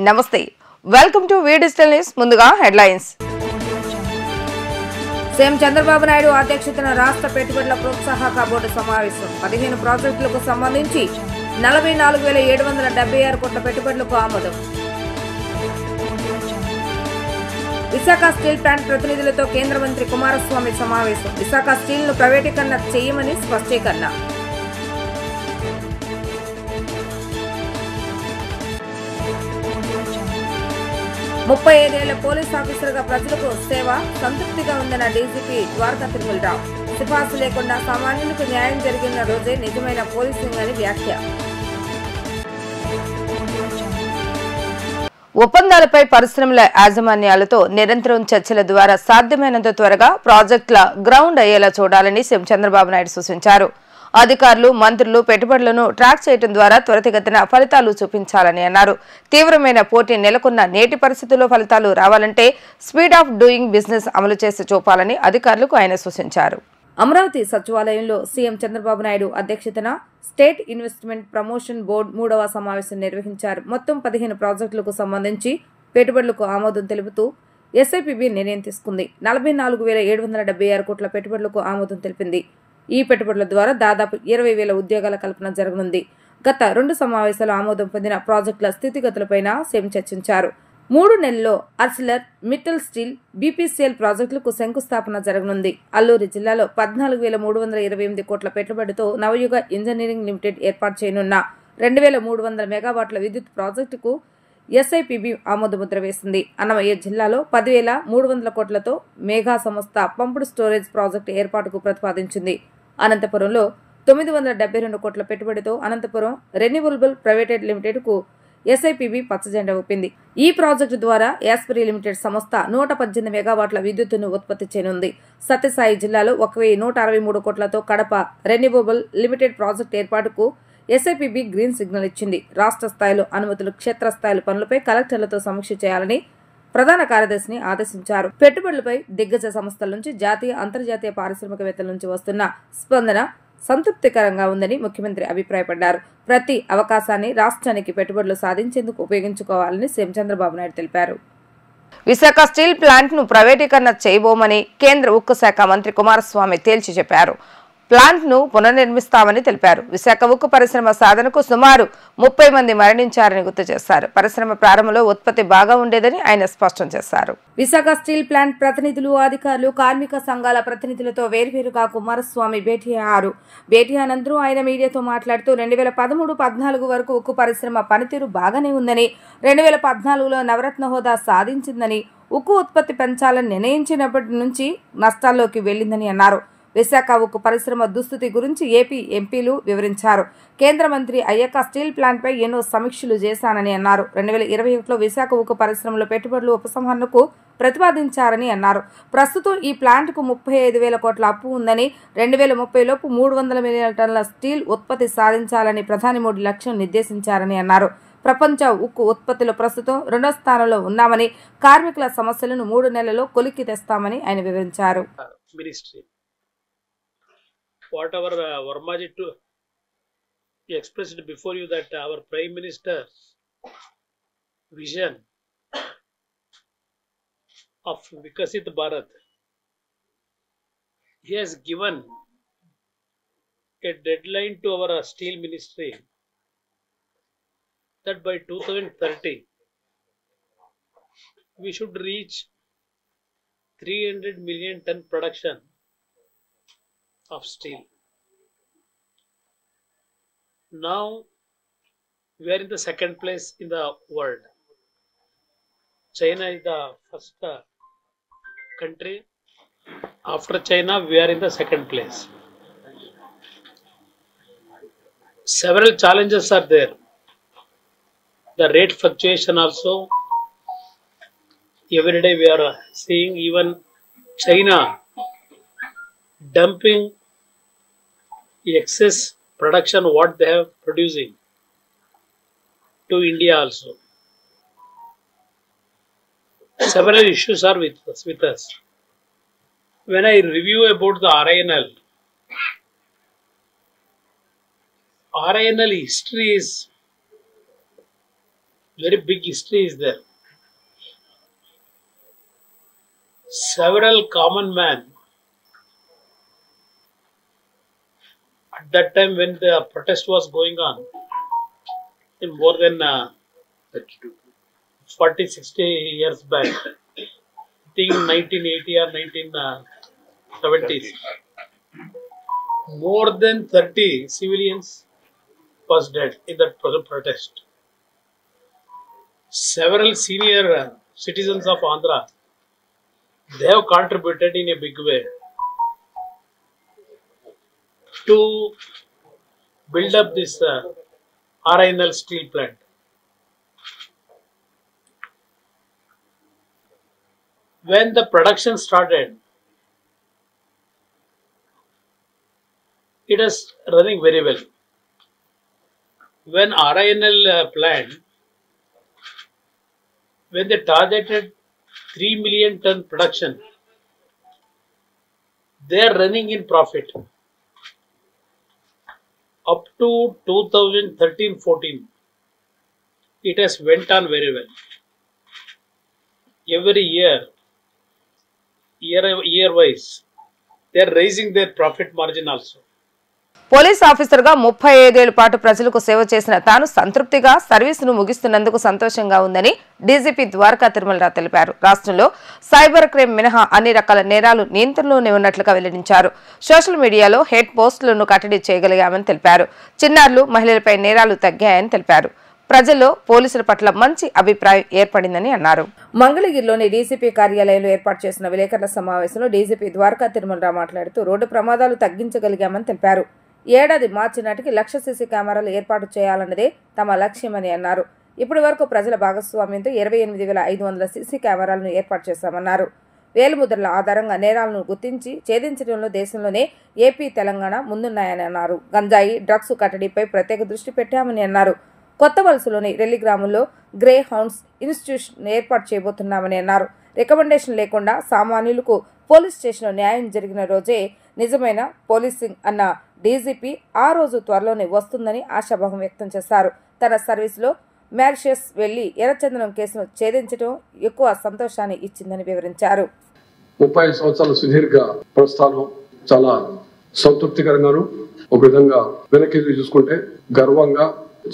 నమస్తే welcome to V digital news ముందుగా headlines CM Chandrababu Naidu అధ్యక్షతన రాష్ట్ర పెట్టుబడుల ప్రోత్సాహక బోర్డు సమావేశం 15 ప్రాజెక్టులకు సంబంధించి 44,776 కోట్ల పెట్టుబడులకు ఆమోదం. విశాఖ స్టీల్ ప్లాంట్ ప్రతినిధులతో కేంద్ర మంత్రి కుమారస్వామి సమావేశం. విశాఖ స్టీల్ ను ప్రైవేటీకరణ చేయమని స్పష్టీకరణ. ముప్పై 35 ఏళ్ల పోలీస్ ఆఫీసర్గా ప్రజలకు సేవ సంతృప్తిగా ఉందన్న డీజీపీ ద్వారకా తిరుమలరావు. సిఫార్సు లేకుండా సామాన్యులకు న్యాయం జరిగిన రోజే నిజమైన పోలీసింగ్ అని వ్యాఖ్య. ఒప్పందాలపై పరిశ్రమల యాజమాన్యాలతో నిరంతరం చర్చల ద్వారా సాధ్యమైనంత త్వరగా ప్రాజెక్టుల గ్రౌండ్ అయ్యేలా చూడాలని సీఎం చంద్రబాబు నాయుడు సూచించారు. అధికారులు, మంత్రులు పెట్టుబడులను ట్రాక్ చేయడం ద్వారా త్వరితగతిన ఫలితాలు చూపించాలని అన్నారు. తీవ్రమైన పోటీ నెలకొన్న నేటి పరిస్థితుల్లో ఫలితాలు రావాలంటే స్పీడ్ ఆఫ్ డూయింగ్ బిజినెస్ అమలు చేసి చూపాలని అధికారులకు ఆయన సూచించారు. అమరావతి సచివాలయంలో సీఎం చంద్రబాబు నాయుడు అధ్యక్షతన స్టేట్ ఇన్వెస్ట్మెంట్ ప్రమోషన్ బోర్డు 3వ సమావేశం నిర్వహించారు. మొత్తం 15 ప్రాజెక్టులకు సంబంధించి పెట్టుబడులకు ఆమోదం తెలుపుతూ ఎస్ఐపిబి నిర్ణయం తీసుకుంది. 44,776 కోట్ల పెట్టుబడులకు ఆమోదం తెలిపింది. ఈ పెట్టుబడుల ద్వారా దాదాపు 20,000 ఉద్యోగాల కల్పన జరగనుంది. గత 2 సమావేశాలు ఆమోదం పొందిన ప్రాజెక్టుల స్థితిగతులపై సీఎం చర్చించారు. 3 నెలల్లో ఆర్సిలర్ మిట్టల్ స్టీల్, బీపీసీఎల్ ప్రాజెక్టులకు శంకుస్థాపన జరగనుంది. అల్లూరి జిల్లాలో 14,328 కోట్ల పెట్టుబడితో నవయుగ ఇంజనీరింగ్ లిమిటెడ్ ఏర్పాటు చేయనున్న 2,300 మెగావాట్ల విద్యుత్ ప్రాజెక్టుకు ఎస్ఐపిబి ఆమోదముద్ర వేసింది. అన్నమయ్య జిల్లాలో 10,300 కోట్లతో మేఘా సంస్థ పంపుడు స్టోరేజ్ ప్రాజెక్టు ఏర్పాటుకు ప్రతిపాదించింది. అనంతపురంలో 972 కోట్ల పెట్టుబడితో అనంతపురం రెన్యూవబుల్ ప్రైవేట్ లిమిటెడ్ కు ఎస్ఐపిబి పచ్చజెండా ఊపింది. ఈ ప్రాజెక్టు ద్వారా యాస్పిరి లిమిటెడ్ సంస్థ 118 మెగావాట్ల విద్యుత్తును ఉత్పత్తి చేయనుంది. సత్యసాయి జిల్లాలో 1,163 కోట్లతో కడప రెన్యూవబుల్ లిమిటెడ్ ప్రాజెక్టు ఏర్పాటుకు ఎస్ఐపిబి గ్రీన్ సిగ్నల్ ఇచ్చింది. రాష్ట్ర స్థాయిలో అనుమతులు, క్షేత్రస్థాయిలో పనులపై కలెక్టర్లతో సమీక్ష చేయాలని ప్రధాన కార్యదర్శిని ఆదేశించారు. పెట్టుబడులపై దిగ్గజ సంస్థల నుంచి జాతీయ, అంతర్జాతీయ పారిశ్రామికవేత్తల నుంచి వస్తున్న స్పందన సంతృప్తికరంగా ఉందని ముఖ్యమంత్రి అభిప్రాయపడ్డారు. ప్రతి అవకాశాన్ని రాష్ట్రానికి పెట్టుబడులు సాధించేందుకు ఉపయోగించుకోవాలని సీఎం చంద్రబాబు నాయుడు తెలిపారు. విశాఖ స్టీల్ ప్లాంట్ ను ప్రైవేటీకరణ చేయబోమని కేంద్ర ఉక్కు శాఖ మంత్రి కుమారస్వామి తేల్చి చెప్పారు. ప్లాంట్ ను పునర్నిర్మిస్తామని తెలిపారు. విశాఖ ఉక్కు పరిశ్రమ సాధనకు సుమారు 30 మంది మరణించారని గుర్తు చేశారు. పరిశ్రమ ప్రారంభంలో ఉత్పత్తి బాగా ఉండేదని ఆయన స్పష్టం చేశారు. విశాఖ స్టీల్ ప్లాంట్ ప్రతినిధులు, అధికారులు, కార్మిక సంఘాల ప్రతినిధులతో వేర్వేరుగా కుమారస్వామి భేటీ అయ్యారు. భేటీ అనంతరం ఆయన మీడియాతో మాట్లాడుతూ 2013-14 వరకు ఉక్కు పరిశ్రమ పనితీరు బాగానే ఉందని, 2014లో నవరత్న హోదా సాధించిందని, ఉక్కు ఉత్పత్తి పెంచాలని నిర్ణయించినప్పటి నుంచి నష్టాల్లోకి వెళ్లిందని అన్నారు. విశాఖ ఉక్కు పరిశ్రమ దుస్థితి గురించి ఏపీ ఎంపీలు వివరించారు. కేంద్ర మంత్రి అయ్యాక స్టీల్ ప్లాంట్ పై ఎన్నో సమీక్షలు చేశానని అన్నారు. 2021లో విశాఖ ఉక్కు పరిశ్రమలో పెట్టుబడులు ఉపసంహరణకు ప్రతిపాదించారని అన్నారు. ప్రస్తుతం ఈ ప్లాంట్ కు 35,000 కోట్ల అప్పు ఉందని, 2030 లోపు 300 మిలియన్ టన్నుల స్టీల్ ఉత్పత్తి సాధించాలని ప్రధాని మోడీ లక్ష్యం నిర్దేశించారని అన్నారు. ప్రపంచ ఉక్కు ఉత్పత్తిలో ప్రస్తుతం 2వ స్థానంలో ఉన్నామని, కార్మికుల సమస్యలను 3 నెలల్లో కొలిక్కి తెస్తామని ఆయన వివరించారు. Whatever Vermaji expressed before you that our Prime Minister's vision of Vikasit Bharat, he has given a deadline to our steel ministry that by 2030 we should reach 300 million ton production of steel. Now we are in the second place in the world. China is the first country. After China, we are in the second place. Several challenges are there. The rate fluctuation also. Every day we are seeing even China dumping excess production what they have producing to India also. Several issues are with us. When I review about the RINL history is very big history is there. Several common men at that time when the protest was going on, in more than 40-60 years back, I think 1980 or 1970s, more than 30 civilians was dead in that protest. Several senior citizens of Andhra, they have contributed in a big way to build up this RINL steel plant. When the production started, it is running very well. When RINL plant, when they targeted 3 million ton production, they are running in profit. Up to 2013-14, it has went on very well. Every year wise, they are raising their profit margin also. Police ఆఫీసర్గా 35 ఏళ్ల పాటు ప్రజలకు సేవ చేసిన తాను సంతృప్తిగా సర్వీసును ముగిస్తున్నందుకు సంతోషంగా ఉందని డీజీపీ ద్వారకా తిరుమలరావు తెలిపారు. రాష్ట్రంలో సైబర్ క్రైమ్ మినహా అన్ని రకాల నేరాలు నియంత్రణలోనే ఉన్నట్లుగా వెల్లడించారు. సోషల్ మీడియాలో హేట్ పోస్టులను కట్టడి చేయగలిగామని తెలిపారు. చిన్నారులు, మహిళలపై నేరాలు తగ్గాయని తెలిపారు. ప్రజల్లో పోలీసుల పట్ల మంచి అభిప్రాయం ఏర్పడిందని అన్నారు. మంగళగిరిలోని డీసీపీ కార్యాలయంలో ఏర్పాటు చేసిన విలేకరుల సమావేశంలో డీజీపీ ద్వారకా తిరుమలరావు మాట్లాడుతూ రోడ్డు ప్రమాదాలు తగ్గించగలిగామని తెలిపారు. ఏడాది మార్చి నాటికి 1,00,000 సీసీ కెమెరాలు ఏర్పాటు చేయాలన్నదే తమ లక్ష్యమని అన్నారు. ఇప్పటి వరకు ప్రజల భాగస్వామ్యంతో 28,500 సీసీ కెమెరాలను ఏర్పాటు చేశామన్నారు. వేలిముద్రల ఆధారంగా నేరాలను గుర్తించి ఛేదించడంలో దేశంలోనే ఏపీ, తెలంగాణ ముందున్నాయని అన్నారు. గంజాయి, డ్రగ్స్ కట్టడిపై ప్రత్యేక దృష్టి పెట్టామని అన్నారు. కొత్త వలసలోని రెల్లి గ్రామంలో గ్రే హౌండ్స్ ఇన్స్టిట్యూషన్ ఏర్పాటు చేయబోతున్నామని అన్నారు. రికమెండేషన్ లేకుండా సామాన్యులకు పోలీస్ స్టేషన్లో న్యాయం జరిగిన రోజే నిజమైన పోలీసింగ్ అన్న డీజీపీ ఆ రోజు త్వరలోనే వస్తుందని ఆశాభావం వ్యక్తం చేశారు. తన సర్వీసులో మ్యారిషస్ వెళ్లి ఎర్రచందనం కేసును ఛేదించడం ఎక్కువ సంతోషాన్ని ఇచ్చిందని వివరించారు. 35 సంవత్సరాల సుదీర్ఘ ప్రస్థానం చాలా సంతృప్తికరంగాను, ఒక విధంగా వెనక్కి చూసుకుంటే గర్వంగా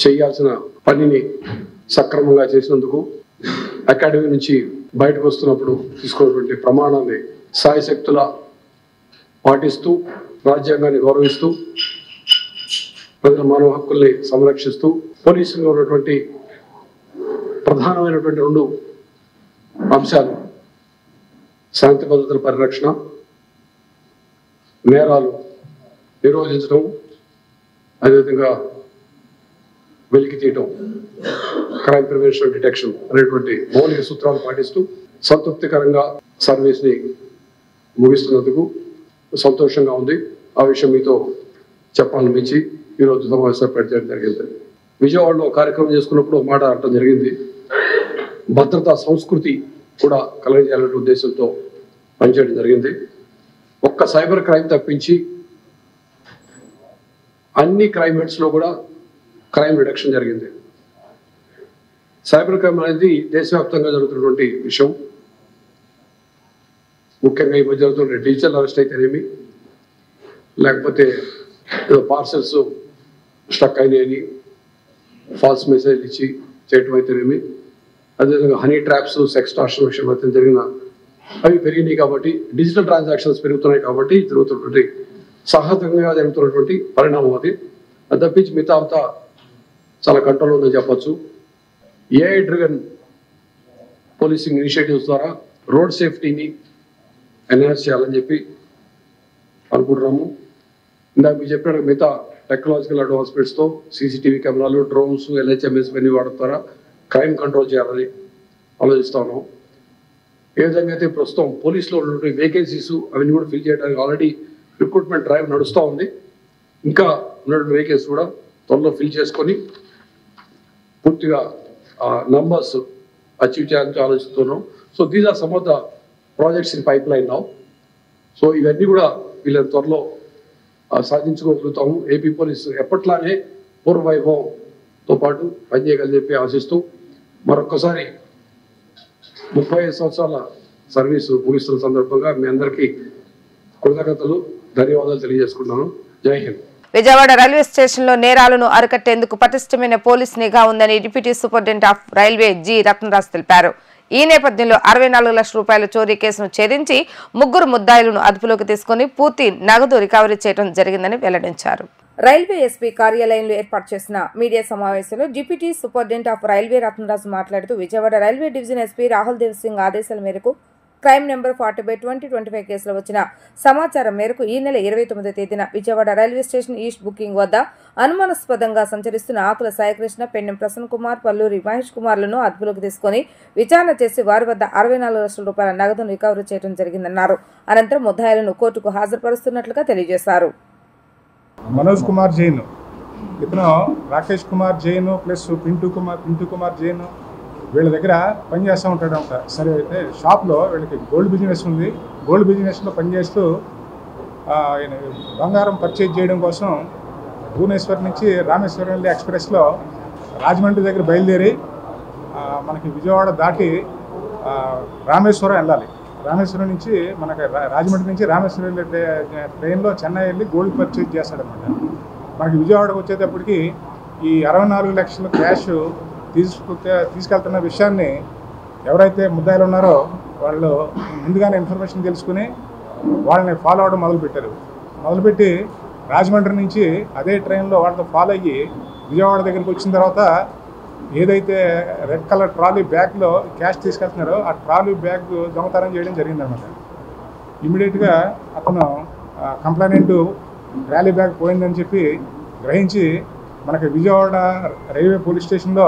చేయాల్సిన పనిని సక్రమంగా చేసినందుకు, అకాడమీ నుంచి బయటకు వస్తున్నప్పుడు తీసుకున్నటువంటి ప్రమాణాన్ని సాయశక్తుల పాటిస్తూ, రాజ్యాంగాన్ని గౌరవిస్తూ, ప్రజల మానవ హక్కుల్ని సంరక్షిస్తూ, పోలీసులో ఉన్నటువంటి ప్రధానమైనటువంటి 2 అంశాలు శాంతి భద్రతల పరిరక్షణ, నేరాలు నిరోధించడం, అదేవిధంగా వెలికి తీయటం, క్రైమ్ ప్రివెన్షన్ డిటెక్షన్ అనేటువంటి మౌలిక సూత్రాలు పాటిస్తూ సంతృప్తికరంగా సర్వీస్ని ముగిస్తున్నందుకు సంతోషంగా ఉంది. ఆ విషయం మీతో చెప్పాలనిపించి ఈరోజు సమావేశం ఏర్పాటు చేయడం జరిగింది. విజయవాడలో కార్యక్రమం చేసుకున్నప్పుడు మాట అనడం జరిగింది. భద్రతా సంస్కృతి కూడా కలగజేయాలనే ఉద్దేశంతో పనిచేయడం జరిగింది. ఒక్క సైబర్ క్రైమ్ తప్పించి అన్ని క్రైమ్ హెడ్స్లో కూడా క్రైమ్ రిడక్షన్ జరిగింది. సైబర్ క్రైమ్ అనేది దేశవ్యాప్తంగా జరుగుతున్నటువంటి విషయం. ముఖ్యంగా ఈ మధ్య జరుగుతున్న డిజిటల్ అరెస్ట్ అయితేనేమి, లేకపోతే పార్సల్స్ స్టక్ అయినాయని ఫాల్స్ మెసేజ్ ఇచ్చి చేయటం అయితేనేమి, అదేవిధంగా హనీ ట్రాప్స్, సెక్స్టార్షన్ విషయం అయితే జరిగిన అవి పెరిగినాయి. కాబట్టి డిజిటల్ ట్రాన్సాక్షన్స్ పెరుగుతున్నాయి. కాబట్టి జరుగుతున్నటువంటి సహజంగా జరుగుతున్నటువంటి పరిణామం అది. అది తప్పించి మిగతా అంతా చాలా కంట్రోల్ ఉందని చెప్పచ్చు. ఏఐ డ్రివెన్ పోలీసింగ్ ఇనిషియేటివ్స్ ద్వారా రోడ్ సేఫ్టీని ఎన్హాన్స్ చేయాలని చెప్పి అనుకుంటున్నాము. ఇందాక మీరు చెప్పినట్టు మిగతా టెక్నాలజికల్ అడ్వాన్స్మెంట్స్తో సీసీటీవీ కెమెరాలు, డ్రోన్స్, LHMS ఇవన్నీ వాడడం ద్వారా క్రైమ్ కంట్రోల్ చేయాలని ఆలోచిస్తా ఉన్నాం. ఏ విధంగా అయితే ప్రస్తుతం పోలీసులో ఉన్నటువంటి వేకెన్సీస్ అవన్నీ కూడా ఫిల్ చేయడానికి ఆల్రెడీ రిక్రూట్మెంట్ డ్రైవ్ నడుస్తూ ఉంది. ఇంకా ఉన్నటువంటి వేకెన్సీ కూడా త్వరలో ఫిల్ చేసుకొని పూర్తిగా నంబర్స్ అచీవ్ చేయాలని ఆలోచిస్తున్నాం. So these are some of the projects in పైప్ లైన్ నౌ. సో ఇవన్నీ కూడా వీళ్ళని త్వరలో సాధించుకోగలుగుతాము. ఏపీ పోలీసు ఎప్పట్లానే పూర్వ వైభవంతో పాటు పనిచేయగలని చెప్పి ఆశిస్తూ మరొకసారి 35 సంవత్సరాల సర్వీసు ముగిస్తున్న సందర్భంగా మీ అందరికీ కృతజ్ఞతలు, ధన్యవాదాలు తెలియజేసుకుంటున్నాను. జై హింద్. విజయవాడ రైల్వే స్టేషన్లో నేరాలను అరికట్టేందుకు పటిష్టమైన పోలీస్ నిఘా ఉందని deputy superintendent of railway G Ratnaraj తెలిపారు. ఈ నేపథ్యంలో 64 లక్షల రూపాయల చోరీ కేసును ఛేదించి 3 ముద్దాయిలను అదుపులోకి తీసుకుని పూర్తి నగదు రికవరీ చేయడం జరిగిందని వెల్లడించారు. రైల్వే ఎస్పీ కార్యాలయంలో ఏర్పాటు చేసిన మీడియా సమావేశంలో deputy superintendent of railway Ratnaraj మాట్లాడుతూ Vijayawada railway division SP Rahul Dev Singh ఆదేశాల మేరకు క్రైమ్ నెంబర్ 40/2025 కేసులో వచ్చిన సమాచారం మేరకు ఈ నెల 29వ తేదీన Vijayawada railway station east booking వద్ద అనుమానాస్పదంగా సంచరిస్తున్న ఆకుల సాయికృష్ణ, పెన్నెం ప్రసన్న కుమార్, పల్లూరి మహేష్ కుమార్లను అదుపులోకి తీసుకుని విచారణ చేసి వారి వద్ద 64 లక్షల రూపాయల నగదును రికవరీ చేయడం జరిగిందన్నారు. అనంతరం ముద్దాయిలను కోర్టుకు హాజరుపరుస్తున్నట్లుగా తెలియజేశారు. మనోజ్ కుమార్ జైన్, ఇతను రాకేష్ కుమార్ జైన్ ప్లస్ పింటూ కుమార్ జైన్ వీళ్ళ దగ్గర పనిచేస్తూ ఉంటాడంట. సరే, అయితే షాప్లో వీళ్ళకి గోల్డ్ బిజినెస్ ఉంది. గోల్డ్ బిజినెస్లో పనిచేస్తూ బంగారం పర్చేజ్ చేయడం కోసం భువనేశ్వర్ నుంచి రామేశ్వరం వెళ్ళే ఎక్స్ప్రెస్లో రాజమండ్రి దగ్గర బయలుదేరి మనకి విజయవాడ దాటి రామేశ్వరం వెళ్ళాలి. రామేశ్వరం నుంచి మనకి రాజమండ్రి నుంచి రామేశ్వరం వెళ్ళే ట్రైన్లో చెన్నై వెళ్ళి గోల్డ్ పర్చేజ్ చేస్తాడనమాట. మనకి విజయవాడకు వచ్చేటప్పటికి ఈ 64 లక్షల క్యాష్ తీసుకెళ్తున్న విషయాన్ని ఎవరైతే ముద్దాయిలు ఉన్నారో వాళ్ళు ముందుగానే ఇన్ఫర్మేషన్ తెలుసుకుని వాళ్ళని ఫాలో అవడం మొదలుపెట్టి రాజమండ్రి నుంచి అదే ట్రైన్లో వాళ్ళతో ఫాలో అయ్యి విజయవాడ దగ్గరికి వచ్చిన తర్వాత ఏదైతే రెడ్ కలర్ ట్రాలీ బ్యాగ్లో క్యాష్ తీసుకెళ్తున్నారో ఆ ట్రాలీ బ్యాగ్ దొంగతనం చేయడం జరిగిందనమాట. ఇమ్మీడియట్గా అతను కంప్లైంట్ ట్రాలీ బ్యాగ్ పోయిందని చెప్పి గ్రహించి మనకి విజయవాడ రైల్వే పోలీస్ స్టేషన్లో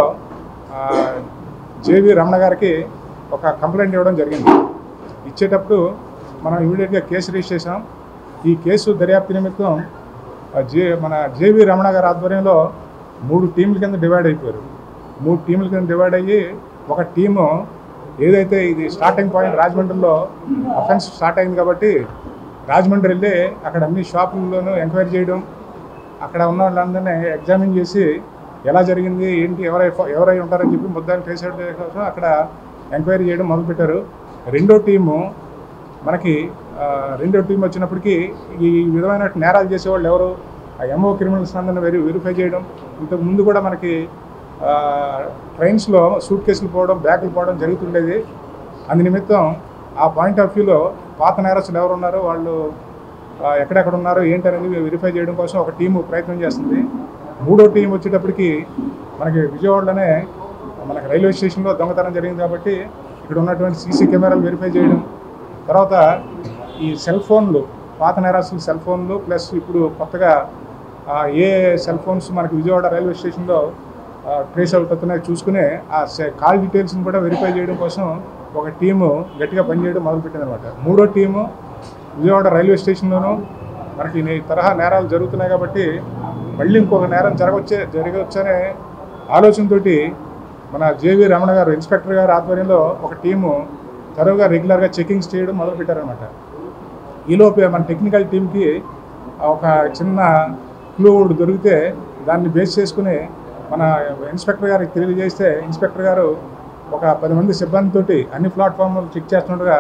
జేవి రమణ గారికి ఒక కంప్లైంట్ ఇవ్వడం జరిగింది. ఇచ్చేటప్పుడు మనం ఇమీడియట్గా కేసు రిజిస్టర్ చేసాం. ఈ కేసు దర్యాప్తు నిమిత్తం మన జేవి రమణ గారి ఆధ్వర్యంలో 3 టీంల కింద డివైడ్ అయిపోయారు. 3 టీంల కింద డివైడ్ అయ్యి ఒక టీము ఏదైతే ఇది స్టార్టింగ్ పాయింట్ రాజమండ్రిలో అఫెన్స్ స్టార్ట్ అయింది కాబట్టి రాజమండ్రి వెళ్ళి అక్కడ అన్ని షాపుల్లోనూ ఎంక్వైరీ చేయడం, అక్కడ ఉన్న వాళ్ళందరినీ ఎగ్జామిన్ చేసి ఎలా జరిగింది ఏంటి ఎవరై ఉంటారని చెప్పి ముద్దాన్ని ట్రేస్ అవుట్ కోసం అక్కడ ఎంక్వైరీ చేయడం మొదలుపెట్టారు. రెండో టీము వచ్చినప్పటికీ ఈ విధమైన నేరాలు చేసేవాళ్ళు ఎవరు, ఆ ఎంఓ క్రిమినల్స్ అందరిని వెరిఫై చేయడం. ఇంతకు ముందు కూడా మనకి ట్రైన్స్లో సూట్ కేసులు పోవడం, బ్యాగులు పోవడం జరుగుతుండేది. అందు నిమిత్తం ఆ పాయింట్ ఆఫ్ వ్యూలో పాత నేరస్తులు ఎవరు ఉన్నారో వాళ్ళు ఎక్కడెక్కడ ఉన్నారో ఏంటనేది వెరిఫై చేయడం కోసం ఒక టీము ప్రయత్నం చేస్తుంది. మూడో టీం వచ్చేటప్పటికి మనకి విజయవాడలోనే మనకి రైల్వే స్టేషన్లో దొంగతనం జరిగింది కాబట్టి ఇక్కడ ఉన్నటువంటి సీసీ కెమెరాలు వెరిఫై చేయడం, తర్వాత ఈ సెల్ ఫోన్లు, పాత నేరస్తుల సెల్ ఫోన్లు ప్లస్ ఇప్పుడు కొత్తగా ఏ సెల్ ఫోన్స్ మనకి విజయవాడ రైల్వే స్టేషన్లో ట్రేస్ అవుతున్నాయి చూసుకుని ఆ కాల్ డీటెయిల్స్ని కూడా వెరిఫై చేయడం కోసం ఒక టీము గట్టిగా పనిచేయడం మొదలుపెట్టింది అనమాట. మూడో టీము విజయవాడ రైల్వే స్టేషన్లోనూ మనకి ఈ తరహా నేరాలు జరుగుతున్నాయి కాబట్టి మళ్ళీ ఇంకొక నేరం జరగవచ్చనే ఆలోచనతో మన జేవి రమణ గారు ఇన్స్పెక్టర్ గారు ఆధ్వర్యంలో ఒక టీము తరువుగా రెగ్యులర్గా చెకింగ్స్ చేయడం మొదలుపెట్టారనమాట. ఈలోపే మన టెక్నికల్ టీంకి ఒక చిన్న క్లూ దొరికితే దాన్ని బేస్ చేసుకుని మన ఇన్స్పెక్టర్ గారికి తెలియజేస్తే ఇన్స్పెక్టర్ గారు ఒక 10 మంది సిబ్బందితోటి అన్ని ప్లాట్ఫామ్లు చెక్ చేస్తుండగా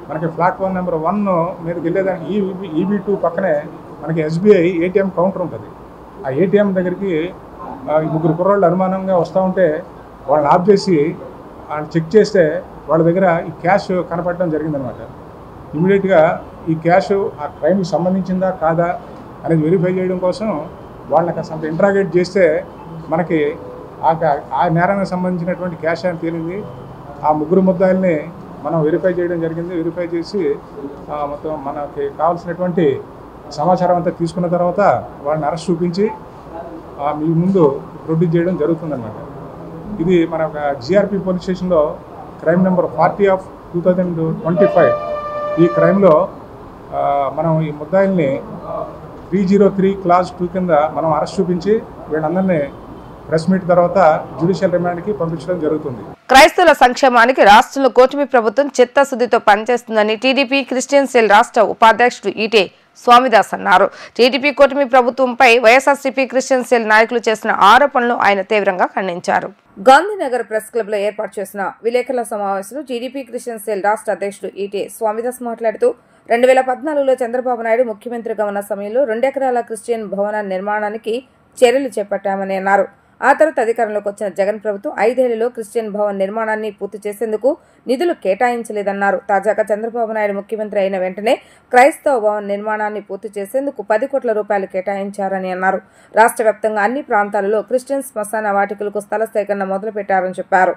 మనకి ప్లాట్ఫామ్ నెంబర్ 1 మీదకి వెళ్ళేదానికి EB2 పక్కనే మనకి SBI ATM కౌంటర్ ఉంటుంది. ఆ ATM దగ్గరికి 3 కుర్రాళ్ళు అనుమానంగా వస్తూ ఉంటే వాళ్ళని ఆఫ్ చేసి వాళ్ళు చెక్ చేస్తే వాళ్ళ దగ్గర ఈ క్యాష్ కనపడడం జరిగిందనమాట. ఇమీడియట్గా ఈ క్యాష్ ఆ క్రైమ్కి సంబంధించిందా కాదా అనేది వెరిఫై చేయడం కోసం వాళ్ళని కాస్త ఇంట్రాగేట్ చేస్తే మనకి ఆ నేరానికి సంబంధించినటువంటి క్యాష్ అని తేలింది. ఆ 3 ముద్దాయిల్ని మనం వెరిఫై చేయడం జరిగింది. వెరిఫై చేసి మొత్తం మనకి కావాల్సినటువంటి సమాచారం అంతా తీసుకున్న తర్వాత వాళ్ళని అరెస్ట్ చూపించి మీ ముందు ప్రొడ్యూస్ చేయడం జరుగుతుందన్నమాట. ఇది మన GRP పోలీస్ స్టేషన్లో క్రైమ్ నెంబర్ 40/2025 ఈ క్రైమ్లో మనం ఈ ముద్దాయిల్ని 303 క్లాస్ 2 కింద మనం అరెస్ట్ చూపించి వీళ్ళందరినీ ప్రెస్ మీట్ తర్వాత జ్యుడిషియల్ రిమాండ్కి పంపించడం జరుగుతుంది. క్రైస్తవుల సంక్షేమానికి రాష్ట్రంలో కూటమి ప్రభుత్వం చిత్తశుద్ధితో పనిచేస్తుందని టీడీపీ క్రిస్టియన్ సెల్ రాష్ట్ర ఉపాధ్యక్షుడు ఈటే స్వామిదాస్ అన్నారు. టీడీపీ కూటమి ప్రభుత్వంపై వైఎస్ఆర్సీపీ క్రిస్టియన్ సెల్ నాయకులు చేసిన ఆరోపణలు ఆయన తీవ్రంగా ఖండించారు. గాంధీనగర్ ప్రెస్ క్లబ్ లో ఏర్పాటు చేసిన విలేకరుల సమావేశంలో టీడీపీ క్రిస్టియన్ సెల్ రాష్ట్ర అధ్యక్షుడు ఈటీ స్వామిదాస్ మాట్లాడుతూ 2014లో చంద్రబాబు నాయుడు ముఖ్యమంత్రిగా ఉన్న సమయంలో 2 ఎకరాల క్రిస్టియన్ భవన నిర్మాణానికి చర్యలు చేపట్టామని అన్నారు. ఆ తర్వాత అధికారంలోకి వచ్చిన జగన్ ప్రభుత్వం 5 ఏళ్లలో క్రిస్టియన్ భవన్ నిర్మాణాన్ని పూర్తి చేసేందుకు నిధులు కేటాయించలేదన్నారు. తాజాగా చంద్రబాబు నాయుడు ముఖ్యమంత్రి అయిన వెంటనే క్రైస్తవ భవన్ నిర్మాణాన్ని పూర్తి చేసేందుకు 10 కోట్ల రూపాయలు కేటాయించారని అన్నారు. రాష్ట్ర వ్యాప్తంగా అన్ని ప్రాంతాలలో క్రిస్టియన్ శ్మశాన వాటికలకు స్థల సేకరణ మొదలుపెట్టారని చెప్పారు.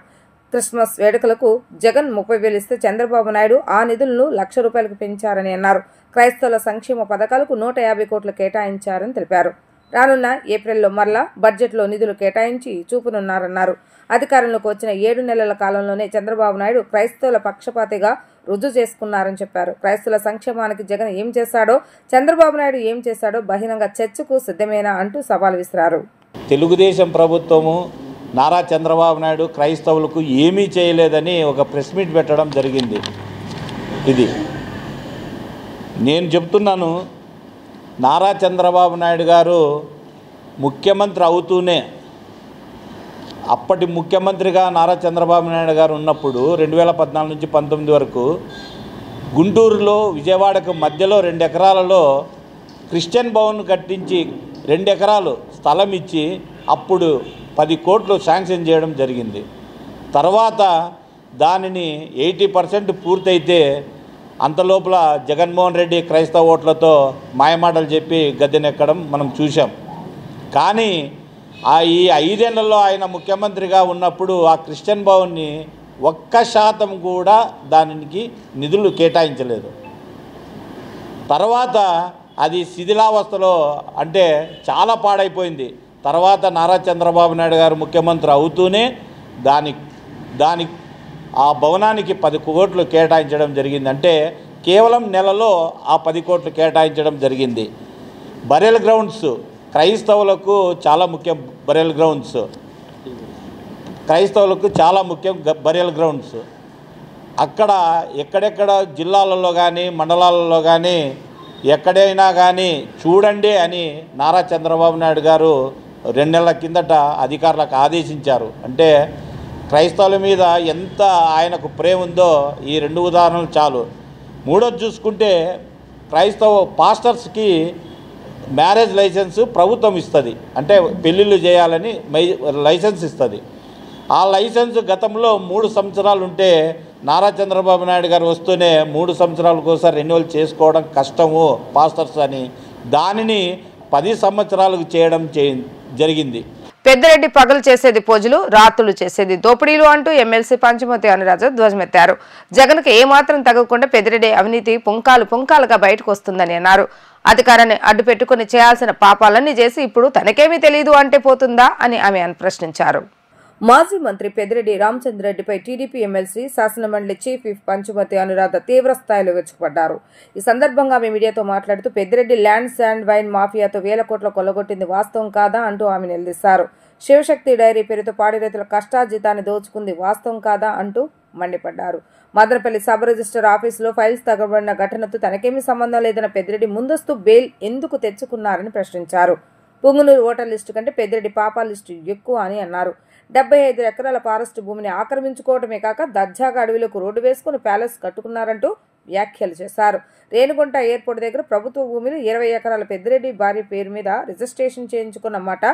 క్రిస్మస్ వేడుకలకు జగన్ 30,000 ఇస్తే చంద్రబాబు నాయుడు ఆ నిధులను 1,00,000 రూపాయలకు పెంచారని అన్నారు. క్రైస్తవుల సంక్షేమ పథకాలకు 150 కోట్లు కేటాయించారని తెలిపారు. రానున్న ఏప్రిల్లో మరలా బడ్జెట్లో నిధులు కేటాయించి చూపనున్నారన్నారు. అధికారంలోకి వచ్చిన 7 నెలల కాలంలోనే చంద్రబాబు నాయుడు క్రైస్తవుల పక్షపాతిగా రుజువు చేసుకున్నారని చెప్పారు. క్రైస్తవుల సంక్షేమానికి జగన్ ఏం చేశాడో, చంద్రబాబు నాయుడు ఏం చేశాడో బహిరంగ చర్చకు సిద్ధమేనా అంటూ సవాల్ విసిరారు. తెలుగుదేశం ప్రభుత్వము నారా చంద్రబాబు నాయుడు క్రైస్తవులకు ఏమీ చేయలేదని ఒక ప్రెస్ మీట్ పెట్టడం జరిగింది. ఇది నేను చెప్తున్నాను, నారా చంద్రబాబు నాయుడు గారు ముఖ్యమంత్రి అవుతూనే, అప్పటి ముఖ్యమంత్రిగా నారా చంద్రబాబు నాయుడు గారు ఉన్నప్పుడు 2014 నుంచి 19 వరకు గుంటూరులో విజయవాడకు మధ్యలో 2 ఎకరాలలో క్రిస్టియన్ భవన్ కట్టించి 2 ఎకరాలు స్థలం ఇచ్చి అప్పుడు 10 కోట్లు శాంక్షన్ చేయడం జరిగింది. తర్వాత దానిని 80% పూర్తయితే అంతలోపల జగన్మోహన్ రెడ్డి క్రైస్తవ ఓట్లతో మాయమాటలు చెప్పి గద్దెనెక్కడం మనం చూసాం. కానీ ఈ 5 ఏళ్లలో ఆయన ముఖ్యమంత్రిగా ఉన్నప్పుడు ఆ క్రిస్టియన్ భవన్ని 1% కూడా దానికి నిధులు కేటాయించలేదు. తర్వాత అది శిథిలావస్థలో, అంటే చాలా పాడైపోయింది. తర్వాత నారా చంద్రబాబు నాయుడు గారు ముఖ్యమంత్రి అవుతూనే దాని ఆ భవనానికి 10 కోట్లు కేటాయించడం జరిగింది. అంటే కేవలం నెలలో ఆ 10 కోట్లు కేటాయించడం జరిగింది. బరియల్ గ్రౌండ్స్ క్రైస్తవులకు చాలా ముఖ్యం. బరియల్ గ్రౌండ్స్ అక్కడ ఎక్కడెక్కడ జిల్లాలలో కానీ మండలాలలో కానీ ఎక్కడైనా కానీ చూడండి అని నారా చంద్రబాబు నాయుడు గారు 2 నెలల కిందట అధికారులకు ఆదేశించారు. అంటే క్రైస్తవుల మీద ఎంత ఆయనకు ప్రేమ ఉందో ఈ 2 ఉదాహరణలు చాలు. మూడోది చూసుకుంటే, క్రైస్తవ పాస్టర్స్కి మ్యారేజ్ లైసెన్స్ ప్రభుత్వం ఇస్తుంది. అంటే పెళ్ళిళ్ళు చేయాలని లైసెన్స్ ఇస్తుంది. ఆ లైసెన్స్ గతంలో 3 సంవత్సరాలు ఉంటే నారా చంద్రబాబు నాయుడు గారు వస్తూనే 3 సంవత్సరాలకు ఒకసారి రెన్యువల్ చేసుకోవడం కష్టము పాస్టర్స్ అని దానిని 10 సంవత్సరాలకు చేయడం జరిగింది. పెద్దిరెడ్డి పగలు చేసేది పూజలు, రాత్రులు చేసేది దోపిడీలు అంటూ ఎమ్మెల్సీ పంచమతి అనురాధ ధ్వజమెత్తారు. జగన్కు ఏమాత్రం తగ్గకుండా పెద్దిరెడ్డి అవినీతి పుంకాలుగా బయటకు వస్తుందని అన్నారు. అధికారాన్ని అడ్డు పెట్టుకుని చేయాల్సిన పాపాలన్నీ చేసి ఇప్పుడు తనకేమీ తెలియదు అంటే పోతుందా అని ఆమె ప్రశ్నించారు. మాజీ మంత్రి పెద్దిరెడ్డి రామచంద్రరెడ్డిపై టీడీపీ ఎమ్మెల్సీ శాసనమండలి చీఫ్ విప్ పంచమతి అనురాధ తీవ్ర స్థాయిలో విరుచుకుపడ్డారు. ఈ సందర్భంగా ఆమె మీడియాతో మాట్లాడుతూ పెద్దిరెడ్డి ల్యాండ్ శాండ్ వైన్ మాఫియాతో 1000 కోట్ల కొల్లగొట్టింది వాస్తవం కాదా అంటూ ఆమె నిలదీశారు. శివశక్తి డైరీ పేరుతో పాడి రైతుల కష్టార్జితాన్ని దోచుకుంది వాస్తవం కాదా అంటూ మండిపడ్డారు. మదనపల్లి సబ్ రిజిస్టర్ ఆఫీసులో ఫైల్స్ తగలబడిన ఘటనతో తనకేమీ సంబంధం లేదన్న పెద్దిరెడ్డి ముందస్తు బెయిల్ ఎందుకు తెచ్చుకున్నారని ప్రశ్నించారు. పుంగునూరు ఓటర్ లిస్టు కంటే పెద్దిరెడ్డి పాపా లిస్టు ఎక్కువ అని అన్నారు. 75 ఎకరాల ఫారెస్ట్ భూమిని ఆక్రమించుకోవడమే కాక దర్జాగా అడవిలోకి రోడ్డు వేసుకుని ప్యాలెస్ కట్టుకున్నారంటూ వ్యాఖ్యలు చేశారు. రేణుగుంట ఎయిర్పోర్ట్ దగ్గర ప్రభుత్వ భూమిని 20 ఎకరాల పెద్దిరెడ్డి భార్య పేరు మీద రిజిస్ట్రేషన్ చేయించుకున్న మాట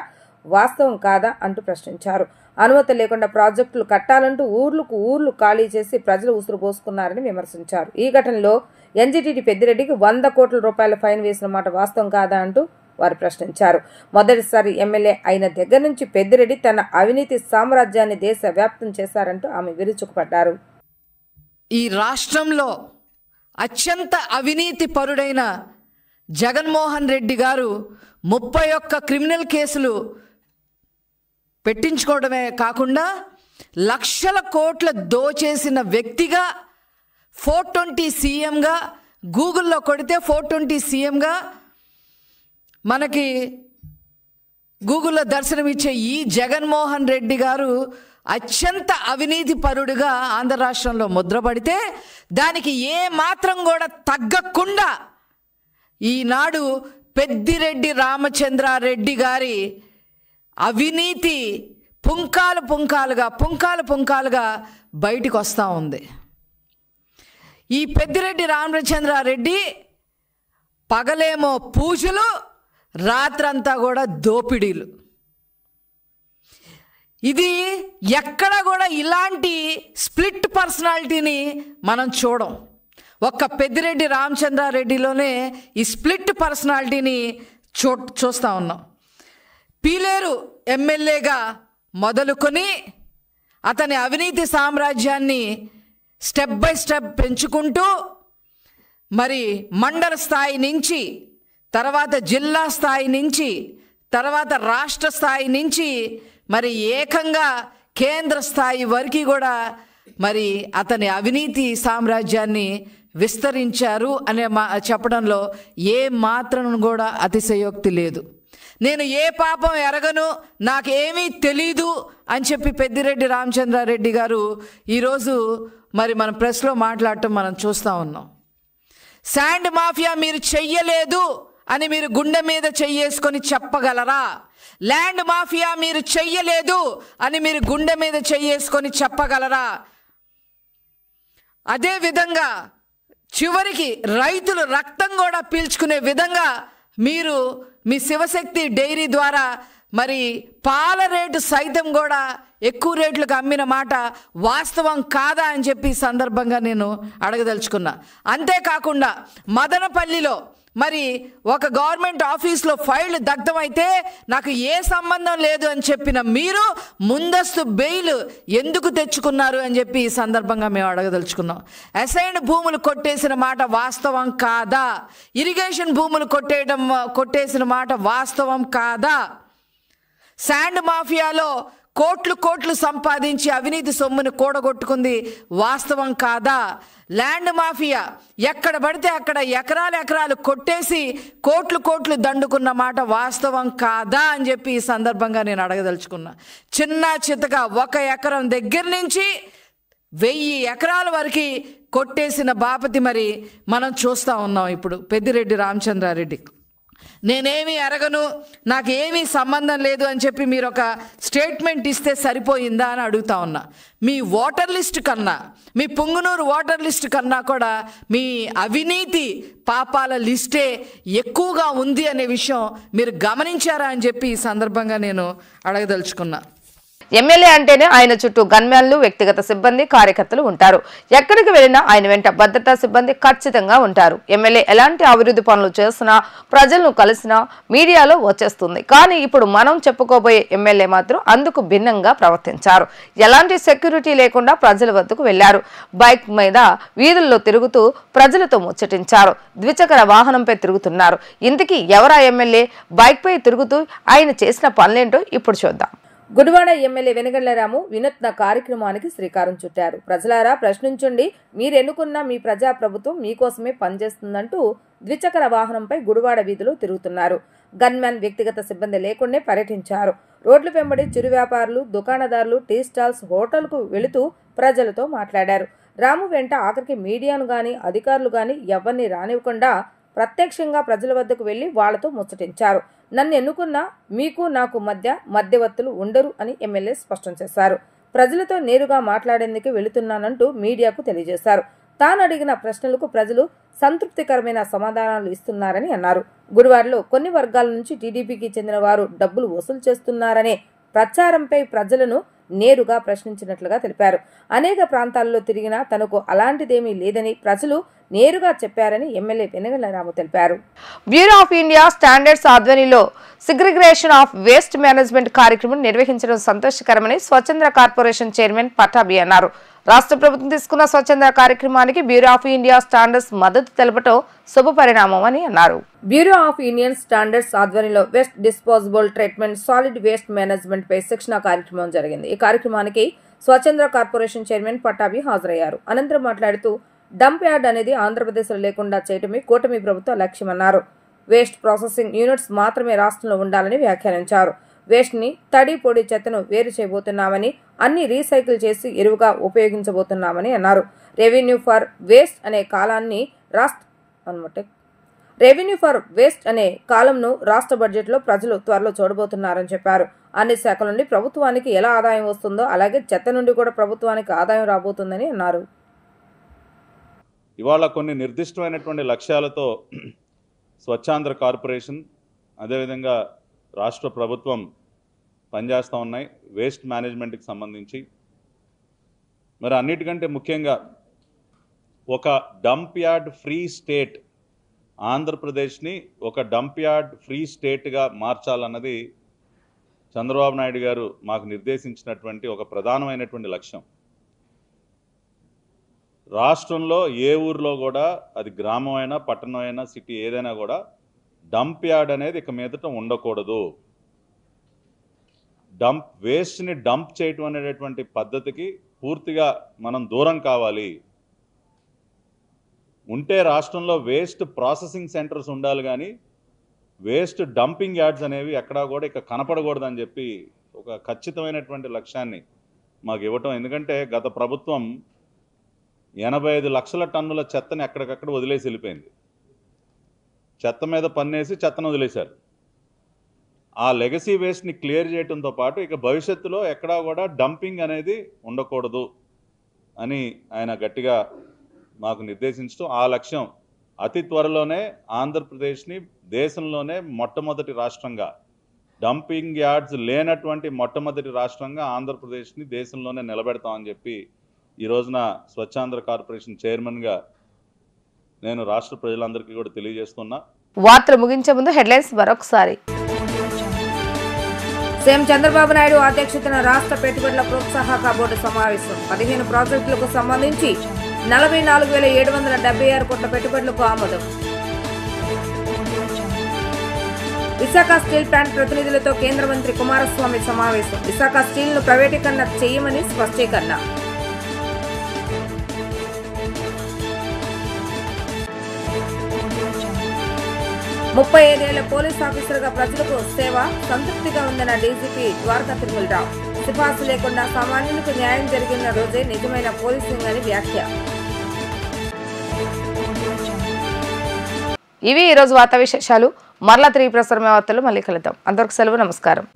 వాస్తవం కాదా అంటూ ప్రశ్నించారు. అనుమతి లేకుండా ప్రాజెక్టులు కట్టాలంటూ ఊర్లు ఖాళీ చేసి ప్రజలు ఉసురు పోసుకున్నారని విమర్శించారు. ఈ ఘటనలో ఎన్జీటీటీ పెద్దిరెడ్డికి 100 కోట్ల రూపాయల ఫైన్ వేసిన మాట వాస్తవం కాదా అంటూ వారు ప్రశ్నించారు. మొదటిసారి ఎమ్మెల్యే అయిన దగ్గర నుంచి పెద్దిరెడ్డి తన అవినీతి సామ్రాజ్యాన్ని దేశవ్యాప్తం చేశారంటూ ఆమె విరుచుకుపడ్డారు. ఈ రాష్ట్రంలో అత్యంత అవినీతి పరుడైన జగన్మోహన్ రెడ్డి గారు 31 క్రిమినల్ కేసులు పెట్టించుకోవడమే కాకుండా లక్షల కోట్ల దోచేసిన వ్యక్తిగా 420 సీఎంగా గూగుల్లో కొడితే 420 సీఎంగా మనకి గూగుల్లో దర్శనమిచ్చే ఈ జగన్మోహన్ రెడ్డి గారు అత్యంత అవినీతి పరుడుగా ఆంధ్ర రాష్ట్రంలో ముద్రపడితే దానికి ఏ మాత్రం కూడా తగ్గకుండా ఈనాడు పెద్దిరెడ్డి రామచంద్రారెడ్డి గారి అవినీతి పుంకాలుగా బయటికి వస్తూ ఉంది. ఈ పెద్దిరెడ్డి రామచంద్రారెడ్డి పగలేమో పూజలు, రాత్రంతా కూడా దోపిడీలు. ఇది ఎక్కడ కూడా ఇలాంటి స్ప్లిట్ పర్సనాలిటీని మనం చూడం. ఒక్క పెద్దిరెడ్డి రామచంద్రారెడ్డిలోనే ఈ స్ప్లిట్ పర్సనాలిటీని చూస్తూ ఉన్నాం. పీలేరు ఎమ్మెల్యేగా మొదలుకొని అతని అవినీతి సామ్రాజ్యాన్ని స్టెప్ బై స్టెప్ పెంచుకుంటూ మరి మండల స్థాయి నుంచి, తర్వాత జిల్లా స్థాయి నుంచి, తర్వాత రాష్ట్ర స్థాయి నుంచి మరి ఏకంగా కేంద్ర స్థాయి వరకు కూడా మరి అతని అవినీతి సామ్రాజ్యాన్ని విస్తరించారు అనే చెప్పడంలో ఏ మాత్రం కూడా అతిశయోక్తి లేదు. నేను ఏ పాపం ఎరగను, నాకేమీ తెలీదు అని చెప్పి పెద్దిరెడ్డి రామచంద్రారెడ్డి గారు ఈరోజు మరి మన ప్రెస్లో మాట్లాడటం మనం చూస్తూ ఉన్నాం. శాండ్ మాఫియా మీరు చెయ్యలేదు అని మీరు గుండె మీద చెయ్యేసుకొని చెప్పగలరా? ల్యాండ్ మాఫియా మీరు చెయ్యలేదు అని మీరు గుండె మీద చెయ్యేసుకొని చెప్పగలరా? అదేవిధంగా చివరికి రైతులు రక్తం కూడా పీల్చుకునే విధంగా మీరు మీ శివశక్తి డైరీ ద్వారా మరి పాల రేటు సైతం కూడా ఎక్కువ రేట్లకు అమ్మిన మాట వాస్తవం కాదా అని చెప్పి ఈ సందర్భంగా నేను అడగదలుచుకున్నా. అంతేకాకుండా మదనపల్లిలో మరి ఒక గవర్నమెంట్ ఆఫీస్లో ఫైల్ దగ్ధమైతే నాకు ఏ సంబంధం లేదు అని చెప్పిన మీరు ముందస్తు బెయిల్ ఎందుకు తెచ్చుకున్నారు అని చెప్పి ఈ సందర్భంగా మేము అడగదలుచుకున్నాం. అసైన్డ్ భూములు కొట్టేసిన మాట వాస్తవం కాదా? ఇరిగేషన్ భూములు కొట్టేసిన మాట వాస్తవం కాదా? శాండ్ మాఫియాలో కోట్లు సంపాదించి అవినీతి సొమ్మును కూడగొట్టుకుంది వాస్తవం కాదా? ల్యాండ్ మాఫియా ఎక్కడ పడితే అక్కడ ఎకరాలు కొట్టేసి కోట్లు దండుకున్న మాట వాస్తవం కాదా అని చెప్పి ఈ సందర్భంగా నేను అడగదలుచుకున్నా. చిన్న చితక 1 ఎకరం దగ్గర నుంచి 1000 ఎకరాల వరకు కొట్టేసిన బాపతి మరి మనం చూస్తూ ఉన్నాం. ఇప్పుడు పెద్దిరెడ్డి రామచంద్రారెడ్డి నేనేమీ ఎరగను, నాకు ఏమీ సంబంధం లేదు అని చెప్పి మీరు ఒక స్టేట్మెంట్ ఇస్తే సరిపోయిందా అని అడుగుతా ఉన్నా. మీ ఓటర్ లిస్ట్ కన్నా, మీ పుంగనూరు ఓటర్ లిస్ట్ కన్నా కూడా మీ అవినీతి పాపాల లిస్టే ఎక్కువగా ఉంది అనే విషయం మీరు గమనించారా అని చెప్పి ఈ సందర్భంగా నేను అడగదలుచుకున్నా. ఎమ్మెల్యే అంటేనే ఆయన చుట్టూ గన్మ్యాన్లు, వ్యక్తిగత సిబ్బంది, కార్యకర్తలు ఉంటారు. ఎక్కడికి వెళ్ళినా ఆయన వెంట భద్రతా సిబ్బంది ఖచ్చితంగా ఉంటారు. ఎమ్మెల్యే ఎలాంటి అభివృద్ధి పనులు చేసినా, ప్రజలను కలిసినా మీడియాలో వచ్చేస్తుంది. కానీ ఇప్పుడు మనం చెప్పుకోబోయే ఎమ్మెల్యే మాత్రం అందుకు భిన్నంగా ప్రవర్తించారు. ఎలాంటి సెక్యూరిటీ లేకుండా ప్రజల వద్దకు వెళ్లారు. బైక్ మీద వీధుల్లో తిరుగుతూ ప్రజలతో ముచ్చటించారు. ద్విచక్ర వాహనంపై తిరుగుతున్నారు. ఇంతకీ ఎవరా ఎమ్మెల్యే? బైక్ పై తిరుగుతూ ఆయన చేసిన పనులేంటో ఇప్పుడు చూద్దాం. గుడివాడ ఎమ్మెల్యే వెనగళ్ల రాము వినూత్న కార్యక్రమానికి శ్రీకారం చుట్టారు. ప్రజలారా ప్రశ్నించండి, మీరెన్నుకున్న మీ ప్రజా ప్రభుత్వం మీకోసమే పనిచేస్తుందంటూ ద్విచక్ర వాహనంపై గుడివాడ వీధిలో తిరుగుతున్నారు. గన్మ్యాన్, వ్యక్తిగత సిబ్బంది లేకుండానే పర్యటించారు. రోడ్ల వెంబడి చిరు వ్యాపారులు, దుకాణదారులు, టీ స్టాల్స్, హోటల్కు వెళుతూ ప్రజలతో మాట్లాడారు. రాము వెంట ఆఖరికి మీడియాను గాని, అధికారులు గాని ఎవరిని రానివ్వకుండా ప్రత్యక్షంగా ప్రజల వద్దకు వెళ్లి వాళ్లతో ముచ్చటించారు. నన్ను ఎన్నుకున్నా మీకు నాకు మధ్యవర్తులు ఉండరు అని ఎమ్మెల్యే స్పష్టం చేశారు. ప్రజలతో నేరుగా మాట్లాడేందుకు వెళుతున్నానంటూ మీడియాకు తెలియజేశారు. తాను అడిగిన ప్రశ్నలకు ప్రజలు సంతృప్తికరమైన సమాధానాలు ఇస్తున్నారని అన్నారు. గుడివాడలో కొన్ని వర్గాల నుంచి టీడీపీకి చెందిన వారు డబ్బులు వసూలు చేస్తున్నారనే ప్రచారంపై ప్రజలను నేరుగా ప్రశ్నించినట్లుగా తెలిపారు. అనేక ప్రాంతాల్లో తిరిగినా తనకు అలాంటిదేమీ లేదని ప్రజలు నేరుగా చెప్పారని ఎమ్మెల్యే వెనగళ్ల రాము తెలిపారు. బ్యూరో ఆఫ్ ఇండియా స్టాండర్డ్స్ ఆధ్వర్యంలో సిగ్రిగేషన్ ఆఫ్ వేస్ట్ మేనేజ్మెంట్ కార్యక్రమం నిర్వహించడం సంతోషకరమని స్వచ్ఛంద కార్పొరేషన్ చైర్మన్ పటాబి అన్నారు. రాష్ట్ర ప్రభుత్వం తీసుకున్న స్వచ్ఛంద కార్యక్రమానికి బ్యూరో ఆఫ్ ఇండియా స్టాండర్డ్స్ మద్దతు తెలపడం శుభపరిణామం అని అన్నారు. బ్యూరో ఆఫ్ ఇండియన్ స్టాండర్డ్స్ ఆధ్వర్యంలో waste disposable treatment, solid waste management పై శిక్షణ కార్యక్రమం జరిగింది. ఈ కార్యక్రమానికి స్వచ్ఛంద కార్పొరేషన్ చైర్మన్ పటాబి హాజరయ్యారు. అనంతరం మాట్లాడుతూ డంప్ యార్డ్ అనేది ఆంధ్రప్రదేశ్లో లేకుండా చేయటమే కూటమి ప్రభుత్వ లక్ష్యమన్నారు. వేస్ట్ ప్రాసెసింగ్ యూనిట్స్ మాత్రమే రాష్ట్రంలో ఉండాలని వ్యాఖ్యానించారు. వేస్ట్ ని, తడి పొడి చెత్తను వేరు చేయబోతున్నామని, అన్ని రీసైకిల్ చేసి ఎరువుగా ఉపయోగించబోతున్నామని అన్నారు. రెవెన్యూ ఫర్ వేస్ట్ అనే కాలాన్ని రెవెన్యూ ఫర్ వేస్ట్ అనే కాలంను రాష్ట్ర బడ్జెట్లో ప్రజలు త్వరలో చూడబోతున్నారని చెప్పారు. అన్ని శాఖల నుండి ప్రభుత్వానికి ఎలా ఆదాయం వస్తుందో అలాగే చెత్త నుండి కూడా ప్రభుత్వానికి ఆదాయం రాబోతుందని అన్నారు. ఇవాళ కొన్ని నిర్దిష్టమైనటువంటి లక్ష్యాలతో స్వచ్ఛాంధ్ర కార్పొరేషన్ అదేవిధంగా రాష్ట్ర ప్రభుత్వం పనిచేస్తూ ఉన్నాయి వేస్ట్ మేనేజ్మెంట్కి సంబంధించి. మరి అన్నిటికంటే ముఖ్యంగా ఒక డంప్ యార్డ్ ఫ్రీ స్టేట్, ఆంధ్రప్రదేశ్ని ఒక డంప్ యార్డ్ ఫ్రీ స్టేట్గా మార్చాలన్నది చంద్రబాబు నాయుడు గారు మాకు నిర్దేశించినటువంటి ఒక ప్రధానమైనటువంటి లక్ష్యం. రాష్ట్రంలో ఏ ఊర్లో కూడా, అది గ్రామం అయినా పట్టణం అయినా సిటీ ఏదైనా కూడా, డంప్ యార్డ్ అనేది ఇక మీదట ఉండకూడదు. వేస్ట్ని డంప్ చేయటం అనేటటువంటి పద్ధతికి పూర్తిగా మనం దూరం కావాలి. ఉంటే రాష్ట్రంలో వేస్ట్ ప్రాసెసింగ్ సెంటర్స్ ఉండాలి, కానీ వేస్ట్ డంపింగ్ యార్డ్స్ అనేవి ఎక్కడా కూడా ఇక కనపడకూడదని చెప్పి ఒక ఖచ్చితమైనటువంటి లక్ష్యాన్ని మాకు ఇవ్వటం. ఎందుకంటే గత ప్రభుత్వం 85 లక్షల టన్నుల చెత్తని ఎక్కడికక్కడ వదిలేసి వెళ్ళిపోయింది. చెత్త మీద పన్నేసి చెత్తను వదిలేశారు. ఆ లెగసీ వేస్ట్ని క్లియర్ చేయడంతో పాటు ఇక భవిష్యత్తులో ఎక్కడా కూడా డంపింగ్ అనేది ఉండకూడదు అని ఆయన గట్టిగా మాకు నిర్దేశించడం. ఆ లక్ష్యం అతి త్వరలోనే ఆంధ్రప్రదేశ్ని దేశంలోనే మొట్టమొదటి రాష్ట్రంగా, డంపింగ్ యార్డ్స్ లేనటువంటి మొట్టమొదటి రాష్ట్రంగా ఆంధ్రప్రదేశ్ని దేశంలోనే నిలబెడతామని చెప్పి ఈ రోజున స్వచ్ఛాంధ్ర కార్పొరేషన్ చైర్మన్గా నేను రాష్ట్ర ప్రజలందరికీ కూడా తెలియజేస్తున్నా. వార్తలు ముగించే ముందు హెడ్లైన్స్ మరొకసారి. సీఎం చంద్రబాబు నాయుడు అధ్యక్షతన రాష్ట్ర పెట్టుబడుల ప్రోత్సాహక బోర్డు సమావేశం. 15 ప్రాజెక్టులకు సంబంధించి 44,776 కోట్ల పెట్టుబడులకు ఆమోదం. విశాఖ స్టీల్ ప్లాంట్ ప్రతినిధులతో కేంద్ర మంత్రి కుమారస్వామి సమావేశం. విశాఖ స్టీల్ను ప్రైవేటీకరణ చేయమని స్పష్టీకరణ. ముప్పై 35 ఏళ్ల పోలీస్ ఆఫీసర్గా ప్రజలకు సేవ సంతృప్తిగా ఉందన్న డీజీపీ ద్వారకా తిరుమలరావు. సిఫార్సు లేకుండా సామాన్యులకు న్యాయం జరిగిన రోజే నిజమైన పోలీసింగ్ అని వ్యాఖ్య. ఇవి ఈరోజు వార్తా విశేషాలు. మరలా 3 ప్రసారమే వార్తలు మళ్ళీ కలుద్దాం. అందరికి సెలవు. నమస్కారం.